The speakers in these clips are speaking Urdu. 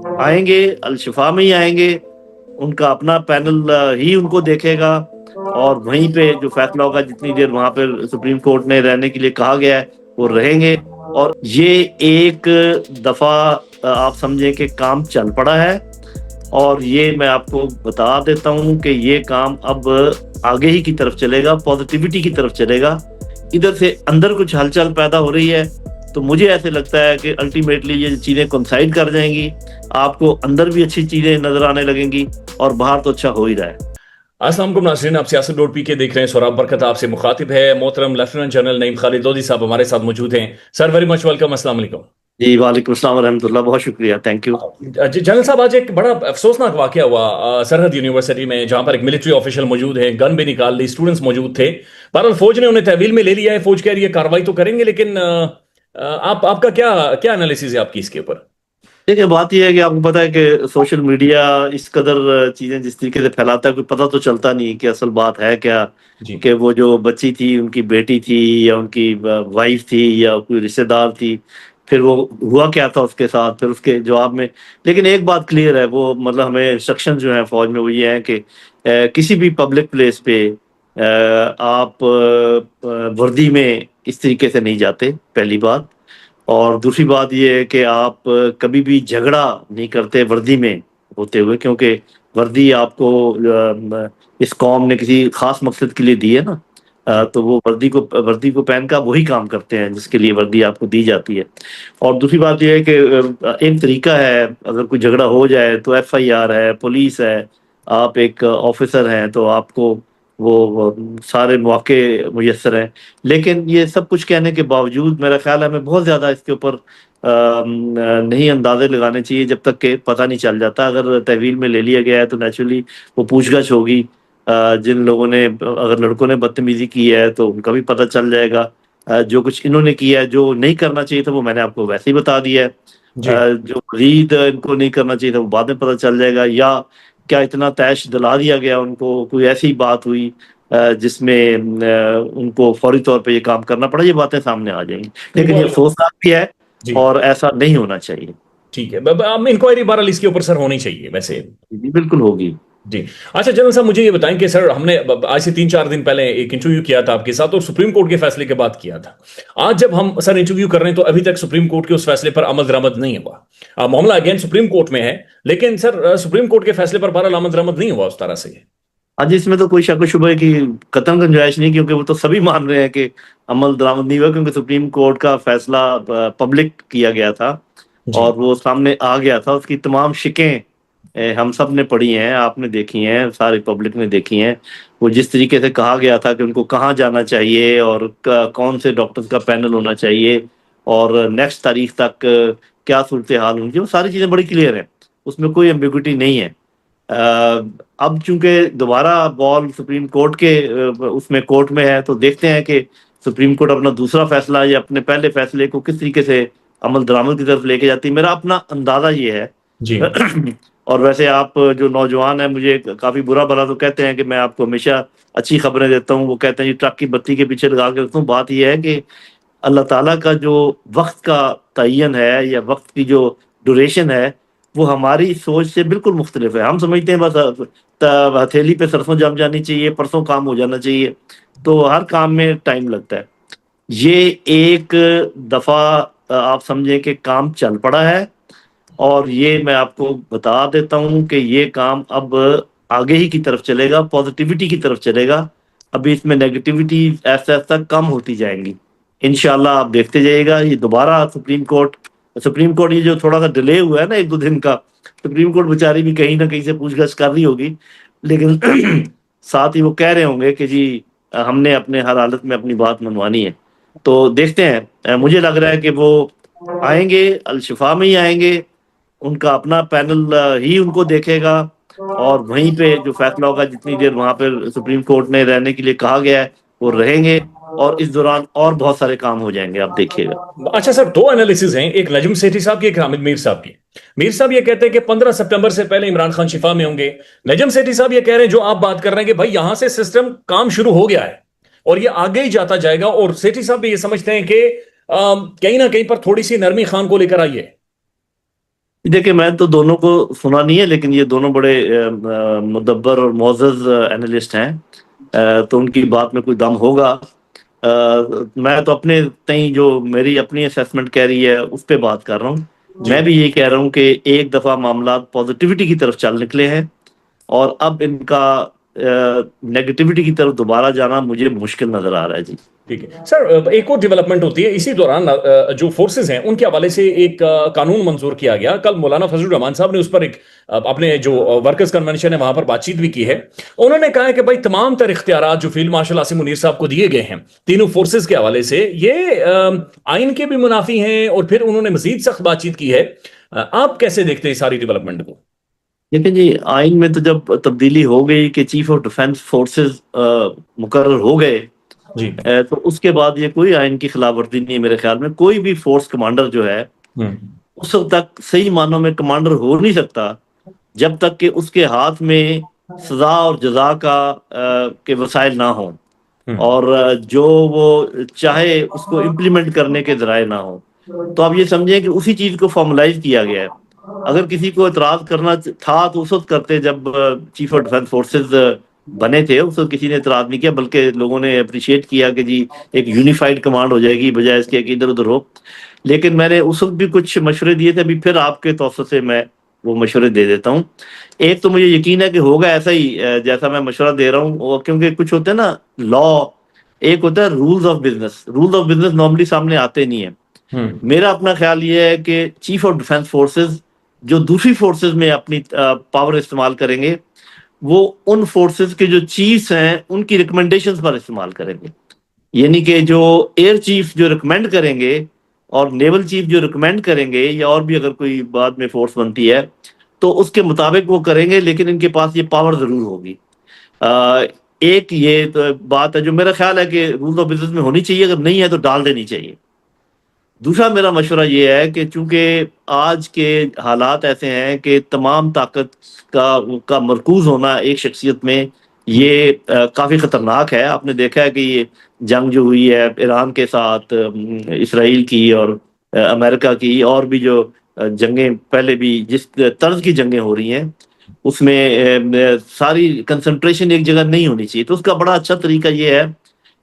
آئیں گے الشفا میں ہی آئیں گے، ان کا اپنا پینل ہی ان کو دیکھے گا، اور وہیں پہ جو فیصلہ ہوگا جتنی دیر وہاں پہ سپریم کورٹ نے رہنے کے لیے کہا گیا ہے وہ رہیں گے۔ اور یہ ایک دفعہ آپ سمجھیں کہ کام چل پڑا ہے، اور یہ میں آپ کو بتا دیتا ہوں کہ یہ کام اب آگے ہی کی طرف چلے گا، پازیٹیوٹی کی طرف چلے گا۔ ادھر سے اندر کچھ ہلچل پیدا ہو رہی ہے، تو مجھے ایسے لگتا ہے کہ الٹیمیٹلی یہ چیزیں کنسائڈ کر جائیں گی، آپ کو اندر بھی اچھی چیزیں نظر آنے لگیں گی، اور باہر تو اچھا ہو ہی رہا ہے۔ السلام علیکم ناظرین، آپ سیاست ڈاٹ پی کے دیکھ رہے ہیں۔ سوراب برکت آپ سے مخاطب ہے، محترم لیفٹیننٹ جنرل نعیم خالد لودھی صاحب ہمارے ساتھ موجود ہیں۔ سر ویری مچ ویلکم، السلام علیکم۔ جی وعلیکم السلام ورحمۃ اللہ، بہت شکریہ، تھینک یو۔ جنرل صاحب، آج ایک بڑا افسوسناک واقعہ ہوا سرحد یونیورسٹی میں، جہاں پر ایک ملٹری آفیشل موجود ہے، گن بھی نکال لی، اسٹوڈنٹس موجود تھے۔ بہرحال فوج نے انہیں تحویل میں لے لیا ہے، فوج کہہ رہی ہے کارروائی تو کریں گے، لیکن آپ کا کیا انالیسز ہے آپ کی اس کے اوپر؟ دیکھیں، بات یہ ہے کہ آپ کو پتا ہے کہ سوشل میڈیا اس قدر چیزیں جس طریقے سے پھیلاتا ہے، کوئی پتہ تو چلتا نہیں کہ اصل بات ہے کیا، جی کہ وہ جو بچی تھی ان کی بیٹی تھی یا ان کی وائف تھی یا کوئی رشتہ دار تھی، پھر وہ ہوا کیا تھا اس کے ساتھ، پھر اس کے جواب میں۔ لیکن ایک بات کلیئر ہے، وہ مطلب ہمیں انسٹرکشن جو ہیں فوج میں وہ یہ ہیں کہ کسی بھی پبلک پلیس پہ آپ وردی میں اس طریقے سے نہیں جاتے، پہلی بات۔ اور دوسری بات یہ ہے کہ آپ کبھی بھی جھگڑا نہیں کرتے وردی میں ہوتے ہوئے، کیونکہ وردی آپ کو اس قوم نے کسی خاص مقصد کے لیے دی ہے نا، جی تو وہ وردی کو پہن کر وہی کام کرتے ہیں جس کے لیے وردی آپ کو دی جاتی ہے۔ اور دوسری بات یہ ہے کہ ایک طریقہ ہے، اگر کوئی جھگڑا ہو جائے تو ایف آئی آر ہے، پولیس ہے، آپ ایک آفیسر ہیں تو آپ کو وہ سارے مواقع میسر ہیں۔ لیکن یہ سب کچھ کہنے کے باوجود میرا خیال ہے ہمیں بہت زیادہ اس کے اوپر نہیں اندازے لگانے چاہیے جب تک کہ پتہ نہیں چل جاتا۔ اگر تحویل میں لے لیا گیا ہے تو نیچرلی وہ پوچھ گچھ ہوگی، جن لوگوں نے، اگر لڑکوں نے بدتمیزی کی ہے تو ان کا بھی پتہ چل جائے گا۔ جو کچھ انہوں نے کیا ہے، جو نہیں کرنا چاہیے تھا وہ میں نے آپ کو ویسے ہی بتا دیا جی ہے، جو مزید ان کو نہیں کرنا چاہیے تھا وہ بعد میں پتہ چل جائے گا، یا کیا اتنا طیش دلا دیا گیا ان کو، کوئی ایسی بات ہوئی جس میں ان کو فوری طور پہ یہ کام کرنا پڑا، یہ باتیں سامنے آ جائیں گی۔ لیکن یہ افسوسناک بھی ہے، جی اور ایسا نہیں ہونا چاہیے۔ ٹھیک ہے، انکوائری بہرحال اس کے اوپر سر ہونی چاہیے ویسے۔ جی بالکل ہوگی۔ جی اچھا جنرل صاحب، مجھے یہ بتائیں کہ سر ہم نے آج سے 3-4 دن پہلے ایک انٹرویو کیا تھا آپ کے ساتھ، اور سپریم کورٹ کے فیصلے کے بعد کیا تھا۔ آج جب ہم سر انٹرویو کر رہے ہیں تو ابھی تک سپریم کورٹ کے اس فیصلے پر عمل درآمد نہیں ہوا۔ معاملہ اگین سپریم کورٹ میں ہے، لیکن سر سپریم کورٹ کے فیصلے پر بہرحال عمل درآمد نہیں ہوا اس طرح سے۔ آج اس میں تو کوئی شک و شبہ کی قطعاً گنجائش نہیں، کیونکہ وہ تو سبھی مان رہے ہیں کہ عمل درآمد نہیں ہوا، کیونکہ سپریم کورٹ کا فیصلہ پبلک کیا گیا تھا، جی اور وہ سامنے آ گیا تھا۔ اس کی تمام شکیں ہم سب نے پڑھی ہیں، آپ نے دیکھی ہیں، ساری پبلک نے دیکھی ہیں۔ وہ جس طریقے سے کہا گیا تھا کہ ان کو کہاں جانا چاہیے، اور کون سے ڈاکٹرز کا پینل ہونا چاہیے، اور نیکسٹ تاریخ تک کیا صورتحال ہوں گی، وہ ساری چیزیں بڑی کلیئر ہیں، اس میں کوئی ایمبیگوٹی نہیں ہے۔ اب چونکہ دوبارہ بال سپریم کورٹ کے اس میں کورٹ میں ہے، تو دیکھتے ہیں کہ سپریم کورٹ اپنا دوسرا فیصلہ یا اپنے پہلے فیصلے کو کس طریقے سے عمل درآمد کی طرف لے کے جاتی ہے۔ میرا اپنا اندازہ یہ ہے جی اور ویسے آپ جو نوجوان ہیں مجھے کافی برا بھلا تو کہتے ہیں کہ میں آپ کو ہمیشہ اچھی خبریں دیتا ہوں، وہ کہتے ہیں جی ٹرک کی بتی کے پیچھے لگا کے رکھتا ہوں۔ بات یہ ہے کہ اللہ تعالیٰ کا جو وقت کا تعین ہے یا وقت کی جو ڈوریشن ہے، وہ ہماری سوچ سے بالکل مختلف ہے۔ ہم سمجھتے ہیں بس ہتھیلی پہ سرسوں جم جانی چاہیے، پرسوں کام ہو جانا چاہیے، تو ہر کام میں ٹائم لگتا ہے۔ یہ ایک دفعہ آپ سمجھیں کہ کام چل پڑا ہے، اور یہ میں آپ کو بتا دیتا ہوں کہ یہ کام اب آگے ہی کی طرف چلے گا، پازیٹیوٹی کی طرف چلے گا۔ ابھی اس میں نیگیٹیوٹی ایسا ایسا کم ہوتی جائیں گی انشاءاللہ، آپ دیکھتے جائیے گا۔ یہ دوبارہ سپریم کورٹ یہ جو تھوڑا سا ڈیلے ہوا ہے نا 1-2 دن کا، سپریم کورٹ بیچاری بھی کہیں نہ کہیں سے پوچھ گچھ کر رہی ہوگی، لیکن ساتھ ہی وہ کہہ رہے ہوں گے کہ جی ہم نے اپنے ہر حالت میں اپنی بات منوانی ہے۔ تو دیکھتے ہیں، مجھے لگ رہا ہے کہ وہ آئیں گے الشفا میں ہی آئیں گے، ان کا اپنا پینل ہی ان کو دیکھے گا، اور وہیں پہ جو فیصلہ ہوگا جتنی دیر وہاں پہ سپریم کورٹ نے رہنے کے لیے کہا گیا ہے وہ رہیں گے، اور اس دوران اور بہت سارے کام ہو جائیں گے، آپ دیکھیے گا۔ اچھا سر، 2 انالیسز ہیں، ایک نجم سیٹھی صاحب کی، ایک حامد میر صاحب کی۔ میر صاحب یہ کہتے ہیں کہ 15 سپٹمبر سے پہلے عمران خان شفا میں ہوں گے۔ نجم سیٹھی صاحب یہ کہہ رہے ہیں جو آپ بات کر رہے ہیں کہ بھائی یہاں سے سسٹم کام شروع ہو گیا ہے اور یہ آگے ہی جاتا جائے گا، اور سیٹھی صاحب بھی یہ سمجھتے ہیں کہ کہیں نہ کہیں پر تھوڑی سی نرمی خان کو لے کر آئیے۔ دیکھیں میں تو دونوں کو سنا نہیں ہے، لیکن یہ دونوں بڑے مدبر اور معزز اینالسٹ ہیں، تو ان کی بات میں کوئی دم ہوگا۔ میں تو اپنے تئیں جو میری اپنی اسیسمنٹ کہہ رہی ہے اس پہ بات کر رہا ہوں۔ جی میں بھی یہی کہہ رہا ہوں کہ ایک دفعہ معاملات پازیٹیوٹی کی طرف چل نکلے ہیں، اور اب ان کا نیگیٹیوٹی کی طرف دوبارہ جانا مجھے مشکل نظر آ رہا ہے جی۔ ٹھیک ہے سر، ایک اور ڈیولپمنٹ ہوتی ہے اسی دوران، جو فورسز ہیں ان کے حوالے سے ایک قانون منظور کیا گیا کل۔ مولانا فضل الرحمان صاحب نے اس پر ایک اپنے جو ورکرز کنونشن ہے وہاں پر بات چیت بھی کی ہے۔ انہوں نے کہا ہے کہ بھائی تمام تر اختیارات جو فیلڈ مارشل عاصم منیر صاحب کو دیے گئے ہیں تینوں فورسز کے حوالے سے، یہ آئین کے بھی منافی ہیں، اور پھر انہوں نے مزید سخت بات چیت کی ہے۔ آپ کیسے دیکھتے ہیں ساری ڈیولپمنٹ کو؟ لیکن جی آئین میں تو جب تبدیلی ہو گئی کہ چیف آف ڈیفنس فورسز مقرر ہو گئے، جی تو اس کے بعد یہ کوئی آئین کی خلاف ورزی نہیں ہے میرے خیال میں۔ کوئی بھی فورس کمانڈر جو ہے اس وقت تک صحیح معنوں میں کمانڈر ہو نہیں سکتا جب تک کہ اس کے ہاتھ میں سزا اور جزا کے وسائل نہ ہوں، اور جو وہ چاہے اس کو امپلیمنٹ کرنے کے ذرائع نہ ہوں۔ تو آپ یہ سمجھیں کہ اسی چیز کو فارملائز کیا گیا ہے۔ اگر کسی کو اعتراض کرنا تھا تو اس وقت کرتے جب چیف آف ڈیفنس فورسز بنے تھے، اس وقت کسی نے اعتراض نہیں کیا، بلکہ لوگوں نے اپریشیٹ کیا کہ جی ایک یونیفائڈ کمانڈ ہو جائے گی بجائے اس کے کہ ادھر ادھر ہو۔ لیکن میں نے اس وقت بھی کچھ مشورے دیے تھے، ابھی پھر آپ کے توسط سے میں وہ مشورے دے دیتا ہوں۔ ایک تو مجھے یقین ہے کہ ہوگا ایسا ہی جیسا میں مشورہ دے رہا ہوں، اور کیونکہ کچھ ہوتے ہیں نا لا، ایک ہوتا ہے rules of business. Rules of business normally سامنے آتے نہیں ہیں۔ میرا اپنا خیال یہ ہے کہ چیف آف ڈیفنس فورسز جو دوسری فورسز میں اپنی پاور استعمال کریں گے، وہ ان فورسز کے جو چیفز ہیں ان کی ریکمنڈیشنز پر استعمال کریں گے۔ یعنی کہ جو ایئر چیف جو ریکمینڈ کریں گے اور نیول چیف جو ریکمینڈ کریں گے، یا اور بھی اگر کوئی بعد میں فورس بنتی ہے تو اس کے مطابق وہ کریں گے، لیکن ان کے پاس یہ پاور ضرور ہوگی۔ ایک یہ بات ہے جو میرا خیال ہے کہ رولز آف بزنس میں ہونی چاہیے، اگر نہیں ہے تو ڈال دینی چاہیے۔ دوسرا میرا مشورہ یہ ہے کہ چونکہ آج کے حالات ایسے ہیں کہ تمام طاقت کا مرکوز ہونا ایک شخصیت میں یہ کافی خطرناک ہے۔ آپ نے دیکھا ہے کہ یہ جنگ جو ہوئی ہے ایران کے ساتھ، اسرائیل کی اور امریکہ کی، اور بھی جو جنگیں پہلے بھی جس طرز کی جنگیں ہو رہی ہیں، اس میں ساری کنسنٹریشن ایک جگہ نہیں ہونی چاہیے۔ تو اس کا بڑا اچھا طریقہ یہ ہے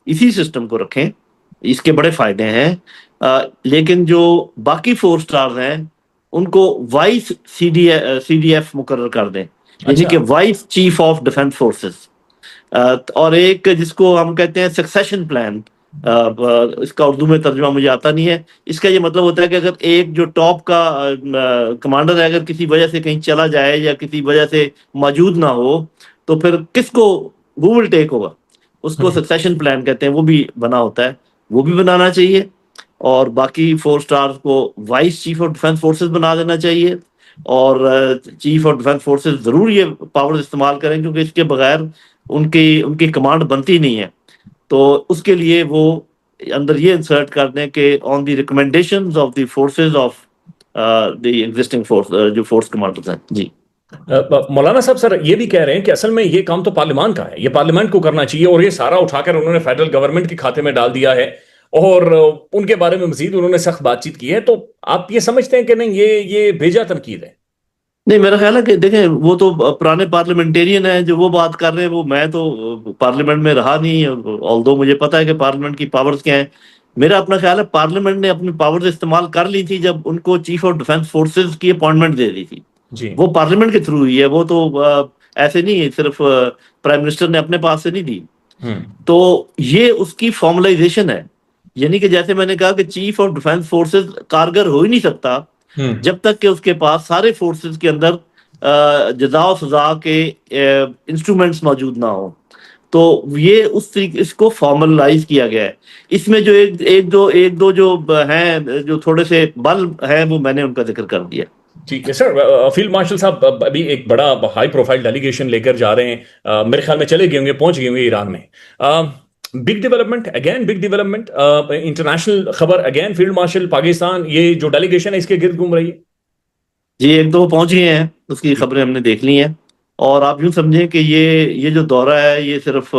اسی سسٹم کو رکھیں، اس کے بڑے فائدے ہیں۔ لیکن جو باقی 4 سٹارز ہیں ان کو وائس سی ڈی ایف مقرر کر دیں، یعنی کہ vice chief of defence forces, اور ایک جس کو ہم کہتے ہیں سکسیشن پلان، اس کا اردو میں ترجمہ مجھے آتا نہیں ہے۔ اس کا یہ مطلب ہوتا ہے کہ اگر ایک جو ٹاپ کا کمانڈر ہے اگر کسی وجہ سے کہیں چلا جائے یا کسی وجہ سے موجود نہ ہو، تو پھر کس کو who will ٹیک ہوگا، اس کو سکسیشن پلان کہتے ہیں، وہ بھی بنا ہوتا ہے، وہ بھی بنانا چاہیے۔ اور باقی 4 سٹارز کو vice chief of defence forces بنا دینا چاہیے، اور چیف آف ڈیفنس فورسز ضرور یہ پاور استعمال کریں، کیونکہ اس کے بغیر ان کی کمانڈ بنتی نہیں ہے۔ تو اس کے لیے وہ اندر یہ انسرٹ کر دیں کہ on the recommendations of the forces of the existing force, جو فورس کمانڈرز ہیں جی۔ مولانا صاحب سر یہ بھی کہہ رہے ہیں کہ اصل میں یہ کام تو پارلیمان کا ہے، یہ پارلیمنٹ کو کرنا چاہیے، اور یہ سارا اٹھا کر انہوں نے فیڈرل گورنمنٹ کے کھاتے میں ڈال دیا ہے، اور ان کے بارے میں مزید انہوں نے سخت بات چیت کی ہے۔ تو آپ یہ سمجھتے ہیں کہ نہیں یہ بھیجا تنقید ہے؟ نہیں، میرا خیال ہے کہ دیکھیں وہ تو پرانے پارلیمنٹیرین ہیں جو وہ بات کر رہے ہیں، وہ میں تو پارلیمنٹ میں رہا نہیں، آلدو مجھے پتا ہے کہ پارلیمنٹ کی پاورز کیا ہیں۔ میرا اپنا خیال ہے پارلیمنٹ نے اپنی پاورز استعمال کر لی تھی جب ان کو چیف آف ڈیفنس فورسز کی اپوائنٹمنٹ دے دی تھی، جی وہ پارلیمنٹ کے تھرو ہوئی ہے، وہ تو ایسے نہیں صرف پرائم منسٹر نے اپنے پاس سے نہیں دی۔ تو یہ اس کی فارملائزیشن ہے، یعنی کہ جیسے میں نے کہا کہ چیف آف ڈیفنس فورسز کارگر ہو ہی نہیں سکتا جب تک کہ اس کے پاس سارے فورسز کے اندر جزا و سزا کے انسٹرومنٹس موجود نہ ہوں۔ تو یہ اس کو فارملائز کیا گیا ہے۔ اس میں جو ایک دو جو ہیں جو تھوڑے سے بل ہیں، وہ میں نے ان کا ذکر کر دیا۔ ٹھیک ہے سر، فیلڈ مارشل صاحب ابھی ایک بڑا ہائی پروفائل ڈیلیگیشن لے کر جا رہے ہیں، میرے خیال میں چلے گئے ہوں گے، پہنچ گئے ہوں گے ایران میں۔ Big development, again big development, international خبر، اگین فیلڈ مارشل پاکستان، یہ جو ڈیلیگیشن ہے اس کے گرد گھوم رہی ہے۔ جی ایک دو پہنچ گئے ہیں، اس کی خبریں ہم نے دیکھ لی ہیں، اور آپ یوں سمجھیں کہ یہ جو دورہ ہے یہ صرف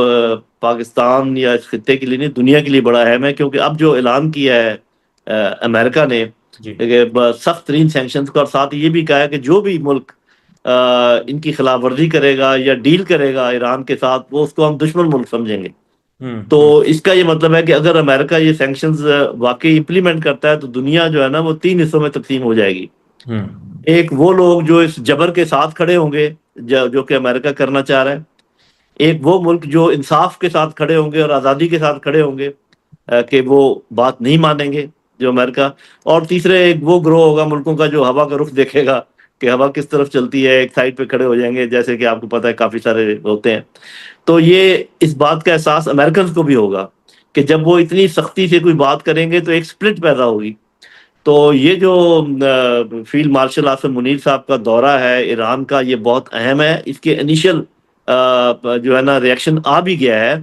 پاکستان یا اس خطے کے لیے نہیں، دنیا کے لیے بڑا اہم ہے، کیونکہ اب جو اعلان کیا ہے امریکہ نے جی کہ سخت ترین سینکشنز کو، اور ساتھ یہ بھی کہا ہے کہ جو بھی ملک ان کی خلاف ورزی کرے گا یا ڈیل کرے گا ایران کے ساتھ، وہ اس کو ہم دشمن ملک سمجھیں گے. تو اس کا یہ مطلب ہے کہ اگر امریکہ یہ سینکشنز واقعی امپلیمنٹ کرتا ہے تو دنیا جو ہے نا وہ 3 حصوں میں تقسیم ہو جائے گی. ایک وہ لوگ جو اس جبر کے ساتھ کھڑے ہوں گے جو کہ امریکہ کرنا چاہ رہا ہے، ایک وہ ملک جو انصاف کے ساتھ کھڑے ہوں گے اور آزادی کے ساتھ کھڑے ہوں گے کہ وہ بات نہیں مانیں گے جو امریکہ، اور تیسرے ایک وہ گروہ ہوگا ملکوں کا جو ہوا کا رخ دیکھے گا کہ ہوا کس طرف چلتی ہے، ایک سائڈ پہ کھڑے ہو جائیں گے، جیسے کہ آپ کو پتہ ہے کافی سارے ہوتے ہیں. تو یہ اس بات کا احساس امریکنز کو بھی ہوگا کہ جب وہ اتنی سختی سے کوئی بات کریں گے تو ایک سپلٹ پیدا ہوگی. تو یہ جو فیلڈ مارشل آصم منیر صاحب کا دورہ ہے ایران کا، یہ بہت اہم ہے. اس کے انیشل جو ہے نا ریئیکشن آ بھی گیا ہے.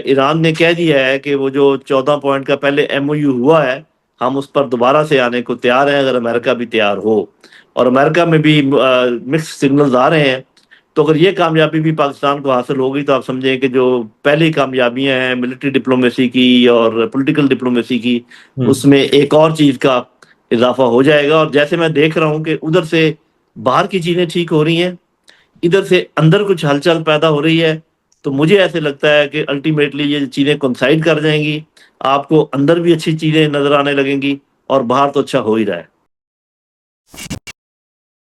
ایران نے کہہ دیا ہے کہ وہ جو 14 پوائنٹ کا پہلے MOU ہوا ہے، ہم اس پر دوبارہ سے آنے کو تیار ہیں اگر امریکہ بھی تیار ہو. اور امریکہ میں بھی مکس سگنلز آ رہے ہیں. تو اگر یہ کامیابی بھی پاکستان کو حاصل ہوگی تو آپ سمجھیں کہ جو پہلی کامیابیاں ہیں ملٹری ڈپلومیسی کی اور پولیٹیکل ڈپلومیسی کی، اس میں ایک اور چیز کا اضافہ ہو جائے گا. اور جیسے میں دیکھ رہا ہوں کہ ادھر سے باہر کی چیزیں ٹھیک ہو رہی ہیں، ادھر سے اندر کچھ ہلچل پیدا ہو رہی ہے، تو مجھے ایسے لگتا ہے کہ الٹیمیٹلی یہ چیزیں کنسائڈ کر جائیں گی. آپ کو اندر بھی اچھی چیزیں نظر آنے لگیں گی اور باہر تو اچھا ہو ہی رہا ہے.